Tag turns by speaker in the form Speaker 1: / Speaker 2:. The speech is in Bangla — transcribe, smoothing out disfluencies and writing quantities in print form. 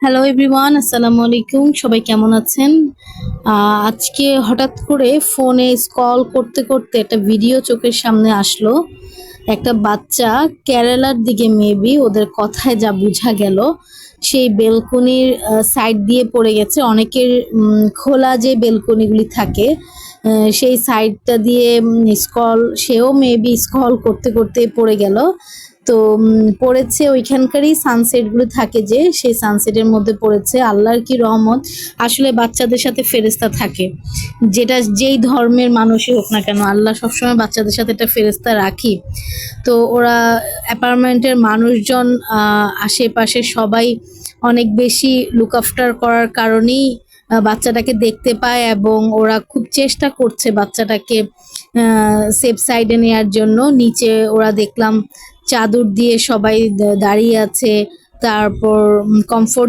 Speaker 1: হ্যালো এভরিওয়ান, আসসালামু আলাইকুম। সবাই কেমন আছেন? আজকে হঠাৎ করে ফোনে স্ক্রল করতে করতে একটা ভিডিও চোখের সামনে আসলো। একটা বাচ্চা কেরালার দিকে মেবি, ওদের কথায় যা বোঝা গেল, সেই বেলকনির সাইড দিয়ে পড়ে গেছে। অনেকের খোলা যে বেলকনিগুলি থাকে, সেই সাইডটা দিয়ে সেও মেবি স্ক্রল করতে করতে পড়ে গেল। তো পড়েছে ওইখানকারই সানসেটগুলো থাকে, যে সেই সানসেটের মধ্যে পড়েছে। আল্লাহর কি রহমত! আসলে বাচ্চাদের সাথে ফেরেশতা থাকে, যেটা যেই ধর্মের মানুষই হোক না কেন, আল্লাহ সবসময় বাচ্চাদের সাথে একটা ফেরেশতা রাখি। তো ওরা অ্যাপার্টমেন্টের মানুষজন, আশেপাশে সবাই অনেক বেশি লুক আফটার করার কারণেই বাচ্চাটাকে দেখতে পায়, এবং ওরা খুব চেষ্টা করছে বাচ্চাটাকে সেফ সাইডে নেওয়ার জন্য। নিচে ওরা দেখলাম চাদর দিয়ে সবাই দাঁড়িয়ে আছে, তারপর কমফোর্ট